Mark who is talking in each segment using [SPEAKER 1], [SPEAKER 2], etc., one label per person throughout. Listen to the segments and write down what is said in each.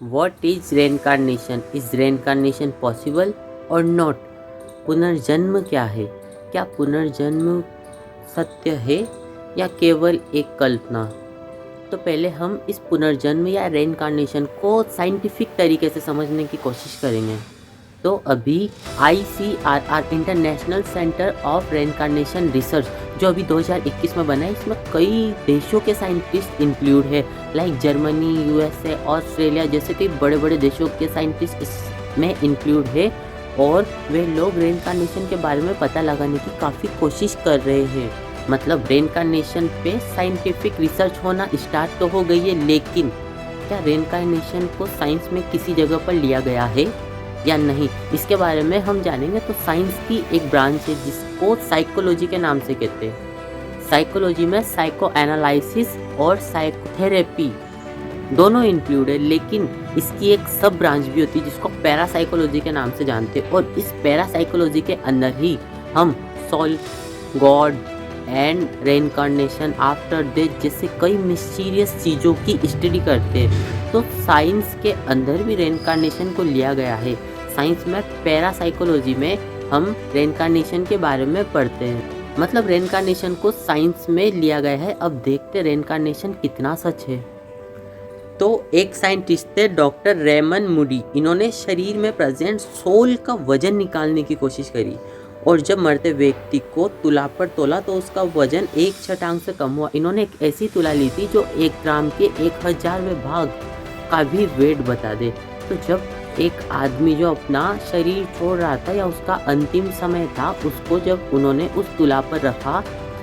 [SPEAKER 1] What is reincarnation? Is reincarnation possible or not? पुनर्जन्म क्या है? क्या पुनर्जन्म सत्य है या केवल एक कल्पना? तो पहले हम इस पुनर्जन्म या रेनकार्नेशन को साइंटिफिक तरीके से समझने की कोशिश करेंगे। तो अभी ICRR international centre of reincarnation research जो अभी 2021 में बना है, इसमें कई देशों के साइंटिस्ट इंक्लूड है, लाइक जर्मनी, USA, ऑस्ट्रेलिया जैसे कई बड़े बड़े देशों के साइंटिस्ट इसमें इंक्लूड है। और वे लोग रेनकार्नेशन के बारे में पता लगाने की काफ़ी कोशिश कर रहे हैं। मतलब रेनकार्नेशन पे साइंटिफिक रिसर्च होना स्टार्ट तो हो गई है, लेकिन क्या रेनकार्नेशन को साइंस में किसी जगह पर लिया गया है या नहीं, इसके बारे में हम जानेंगे। तो साइंस की एक ब्रांच है जिसको साइकोलॉजी के नाम से कहते हैं। साइकोलॉजी में साइको एनालिसिस और साइकोथेरेपी दोनों इंक्लूड है, लेकिन इसकी एक सब ब्रांच भी होती है जिसको पैरासाइकोलॉजी के नाम से जानते हैं। और इस पैरासाइकोलॉजी के अंदर ही हम soul, god and reincarnation, after death जैसे कई मिस्टीरियस चीज़ों की स्टडी करते हैं। तो साइंस के अंदर भी रेनकार्नेशन को लिया गया है। साइंस में पैरासाइकोलॉजी में हम रेनकार्नेशन के बारे में पढ़ते हैं, मतलब रेनकार्नेशन को साइंस में लिया गया है। अब देखते रेनकार्नेशन कितना सच है। तो एक साइंटिस्ट थे डॉक्टर रेमन मूडी, इन्होंने शरीर में प्रेजेंट सोल का वजन निकालने की कोशिश करी और जब मरते व्यक्ति को तुला पर तोला तो उसका वजन 1 छटांग से कम हुआ। इन्होंने एक ऐसी तुला ली थी जो 1 ग्राम के 1000वें भाग का भी वेट बता दे। तो जब एक आदमी जो अपना शरीर छोड़ रहा था या उसका अंतिम समय था, उसको जब उन्होंने उस तुला पर रखा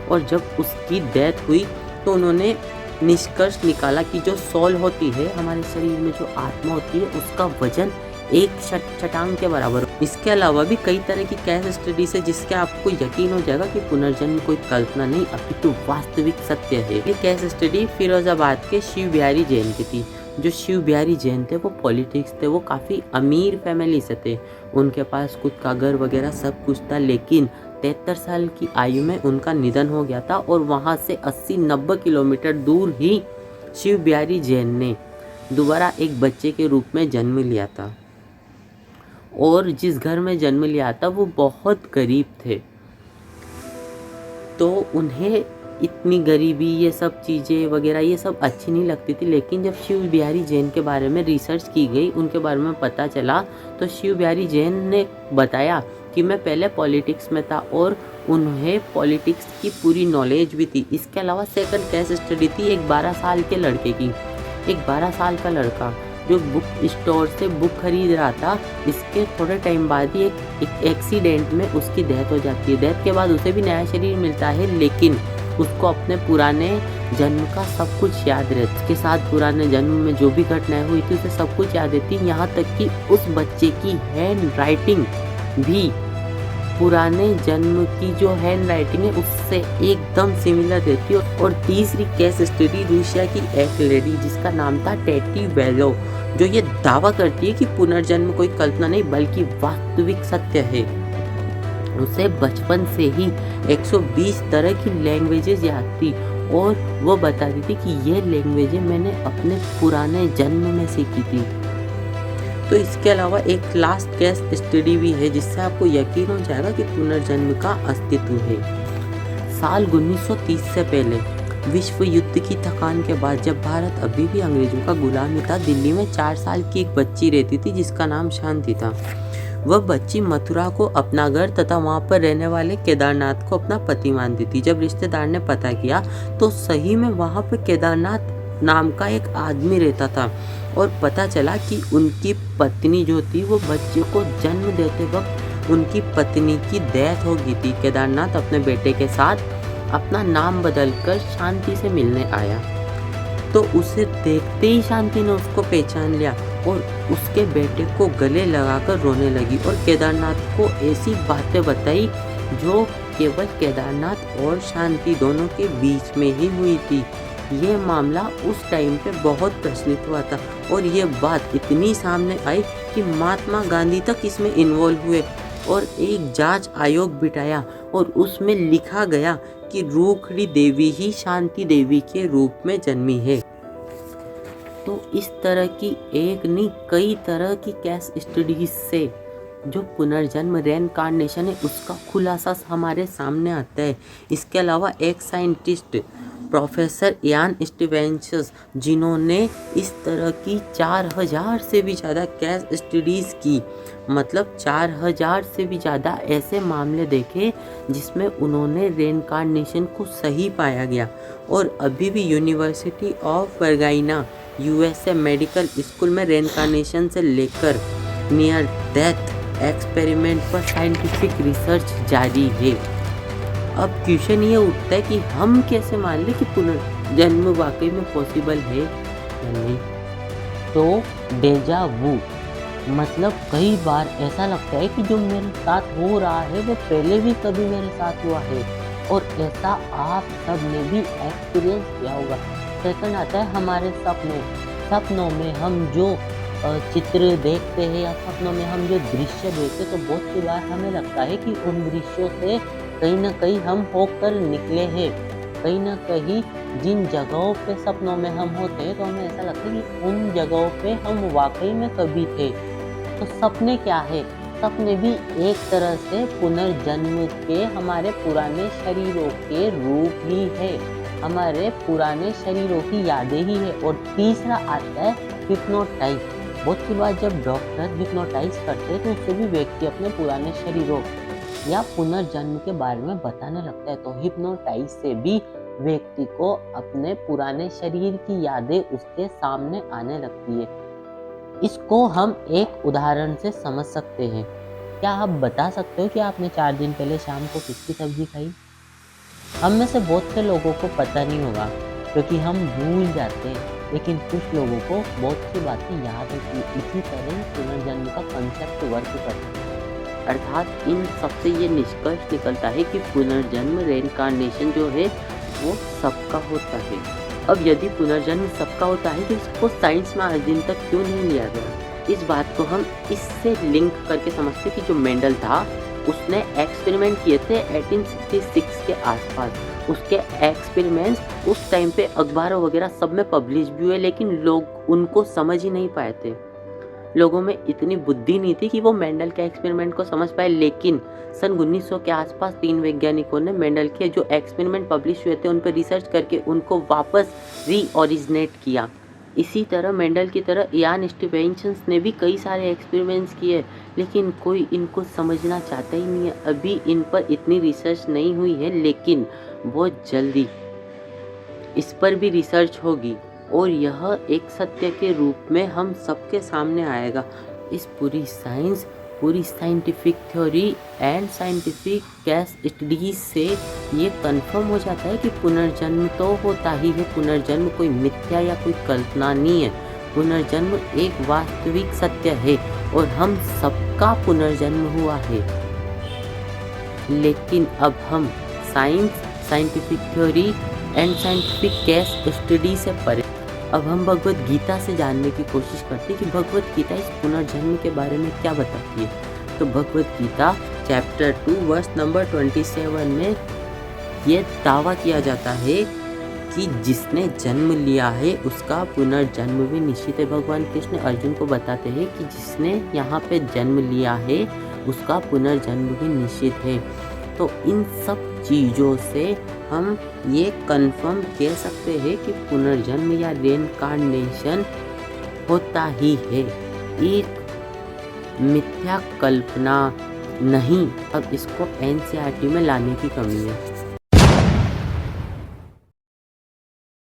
[SPEAKER 1] और जब उसकी डेथ हुई तो उन्होंने निष्कर्ष निकाला कि जो सोल होती है, हमारे शरीर में जो आत्मा होती है, उसका वजन 1 छटांग के बराबर। इसके अलावा भी कई तरह की केस स्टडीज है जिसके आपको यकीन हो जाएगा कि पुनर्जन्म कोई कल्पना नहीं अपितु वास्तविक सत्य है। ये केस स्टडी फिरोजाबाद के शिव बिहारी जैन की थी। जो शिव बिहारी जैन थे वो पॉलिटिक्स थे, वो काफ़ी अमीर फैमिली से थे, उनके पास खुद का घर वगैरह सब कुछ था, लेकिन 73 साल की आयु में उनका निधन हो गया था। और वहाँ से 80-90 किलोमीटर दूर ही शिव बिहारी जैन ने दोबारा एक बच्चे के रूप में जन्म लिया था। और जिस घर में जन्म लिया था वो बहुत गरीब थे, तो उन्हें इतनी गरीबी, ये सब चीज़ें वगैरह ये सब अच्छी नहीं लगती थी। लेकिन जब शिव बिहारी जैन के बारे में रिसर्च की गई, उनके बारे में पता चला, तो शिव बिहारी जैन ने बताया कि मैं पहले पॉलिटिक्स में था और उन्हें पॉलिटिक्स की पूरी नॉलेज भी थी। इसके अलावा सेकंड केस स्टडी थी एक 12 साल के लड़के की। एक 12 साल का लड़का जो बुक स्टोर से बुक खरीद रहा था, इसके थोड़े टाइम बाद ही एक एक्सीडेंट में उसकी डेथ हो जाती है। डेथ के बाद उसे भी नया शरीर मिलता है, लेकिन उसको अपने पुराने जन्म का सब कुछ याद रहता है। उसके साथ पुराने जन्म में जो भी घटनाएं हुई थी उसे सब कुछ याद रहती है, यहाँ तक कि उस बच्चे की हैंड राइटिंग भी पुराने जन्म की जो हैंड राइटिंग है उससे एकदम सिमिलर रहती है। और तीसरी केस स्टडी रूसिया की एक लेडी जिसका नाम था टेटी वेलो, जो ये दावा करती है कि पुनर्जन्म कोई कल्पना नहीं बल्कि वास्तविक सत्य है। उसे बचपन से ही 120 तरह की लैंग्वेजेस याद थी और वो बताती थी कि ये लैंग्वेजें मैंने अपने पुराने जन्म में सीखी थी। तो इसके अलावा एक लास्ट केस स्टडी भी है जिससे आपको यकीन हो जाएगा कि पुनर्जन्म का अस्तित्व है। साल 1930 से पहले विश्व युद्ध की थकान के बाद जब भारत अभी भी अंग्रेजों का गुलाम था, दिल्ली में 4 साल की एक बच्ची रहती थी जिसका नाम शांति था। वह बच्ची मथुरा को अपना घर तथा वहाँ पर रहने वाले केदारनाथ को अपना पति मानती थी। जब रिश्तेदार ने पता किया तो सही में वहाँ पर केदारनाथ नाम का एक आदमी रहता था और पता चला कि उनकी पत्नी जो थी वो बच्चे को जन्म देते वक्त उनकी पत्नी की डेथ हो गई थी। केदारनाथ अपने बेटे के साथ अपना नाम बदलकर शांति से मिलने आया, तो उसे देखते ही शांति ने उसको पहचान लिया और उसके बेटे को गले लगाकर रोने लगी और केदारनाथ को ऐसी बातें बताई जो केवल केदारनाथ और शांति दोनों के बीच में ही हुई थी। ये मामला उस टाइम पे बहुत प्रचलित हुआ था और ये बात इतनी सामने आई कि महात्मा गांधी तक इसमें इन्वॉल्व हुए और एक जांच आयोग बिठाया और उसमें लिखा गया कि रूखड़ी देवी ही शांति देवी के रूप में जन्मी है। तो इस तरह की एक नहीं कई तरह की केस स्टडीज से जो पुनर्जन्म रेनकार्नेशन है उसका खुलासा हमारे सामने आता है। इसके अलावा एक साइंटिस्ट प्रोफेसर इयान स्टीवेंस जिन्होंने इस तरह की 4000 से भी ज़्यादा केस स्टडीज़ की, मतलब 4000 से भी ज़्यादा ऐसे मामले देखे जिसमें उन्होंने रेनकार्नेशन को सही पाया गया। और अभी भी university of Virginia USA medical school में रेनकार्नेशन से लेकर नियर डेथ एक्सपेरिमेंट पर साइंटिफिक रिसर्च जारी है। अब क्वेश्चन ये उठता है कि हम कैसे मान लें कि पुनर्जन्म वाकई में पॉसिबल है या नहीं। तो डेजा वू मतलब कई बार ऐसा लगता है कि जो मेरे साथ हो रहा है वो पहले भी कभी मेरे साथ हुआ है, और ऐसा आप सब ने भी एक्सपीरियंस किया होगा। सेकंड आता है हमारे सपनों में हम जो चित्र देखते हैं या सपनों में हम जो दृश्य देखते हैं, तो बहुत सी बार हमें लगता है कि उन दृश्यों से कहीं ना कहीं हम होकर निकले हैं। कहीं ना कहीं जिन जगहों पे सपनों में हम होते हैं तो हमें ऐसा लगता है कि उन जगहों पे हम वाकई में कभी थे। तो सपने क्या है? सपने भी एक तरह से पुनर्जन्म के हमारे पुराने शरीरों के रूप ही है, हमारे पुराने शरीरों की यादें ही है। और तीसरा आता है हिप्नोटाइज। बहुत सी बार जब डॉक्टर हिप्नोटाइज करते हैं तो उससे भी व्यक्ति अपने पुराने शरीरों या पुनर्जन्म के बारे में बताने लगता है। तो हिप्नोटाइज से भी व्यक्ति को अपने पुराने शरीर की यादें उसके सामने आने लगती है। इसको हम एक उदाहरण से समझ सकते हैं। क्या आप बता सकते हो कि आपने 4 दिन पहले शाम को किसकी सब्जी खाई? हम में से बहुत से लोगों को पता नहीं होगा क्योंकि हम भूल जाते हैं, लेकिन कुछ लोगों को बहुत सी बातें याद होती है। इसी तरह पुनर्जन्म का कंसेप्ट वर्क करता है। अर्थात इन सबसे ये निष्कर्ष निकलता है कि पुनर्जन्म रेनकार्नेशन जो है वो सबका होता है। अब यदि पुनर्जन्म सबका होता है तो इसको साइंस में आज दिन तक क्यों नहीं लिया गया? इस बात को हम इससे लिंक करके समझते कि जो मेंडल था उसने एक्सपेरिमेंट किए थे 1866 के आसपास। उसके एक्सपेरिमेंट्स उस टाइम पे अखबारों वगैरह सब में पब्लिश भी हुए, लेकिन लोग उनको समझ ही नहीं पाए थे। लोगों में इतनी बुद्धि नहीं थी कि वो मेंडल के एक्सपेरिमेंट को समझ पाए। लेकिन सन 1900 के आसपास 3 वैज्ञानिकों ने मेंडल के जो एक्सपेरिमेंट पब्लिश हुए थे उन पर रिसर्च करके उनको वापस रीओरिजिनेट किया। इसी तरह मेंडल की तरह इयान स्टीवेंस ने भी कई सारे एक्सपेरिमेंट्स किए, लेकिन कोई इनको समझना चाहता ही नहीं है। अभी इन पर इतनी रिसर्च नहीं हुई है, लेकिन बहुत जल्दी इस पर भी रिसर्च होगी और यह एक सत्य के रूप में हम सबके सामने आएगा। इस पूरी साइंस, पूरी scientific theory and scientific case studies से ये कंफर्म हो जाता है कि पुनर्जन्म तो होता ही है। पुनर्जन्म कोई मिथ्या या कोई कल्पना नहीं है। पुनर्जन्म एक वास्तविक सत्य है और हम सबका पुनर्जन्म हुआ है। लेकिन अब हम science, scientific theory and scientific case study से परे अब हम भगवत गीता से जानने की कोशिश करते हैं कि भगवत गीता इस पुनर्जन्म के बारे में क्या बताती है। तो Bhagavad Gita chapter 2 verse number 27 में ये दावा किया जाता है कि जिसने जन्म लिया है उसका पुनर्जन्म भी निश्चित है। भगवान कृष्ण अर्जुन को बताते हैं कि जिसने यहाँ पे जन्म लिया है उसका पुनर्जन्म भी निश्चित है। तो इन सब चीज़ों से हम ये कंफर्म कह सकते हैं कि पुनर्जन्म या रेनकार्नेशन होता ही है, एक मिथ्या कल्पना नहीं। अब इसको एनसीईआरटी में लाने की कमी है।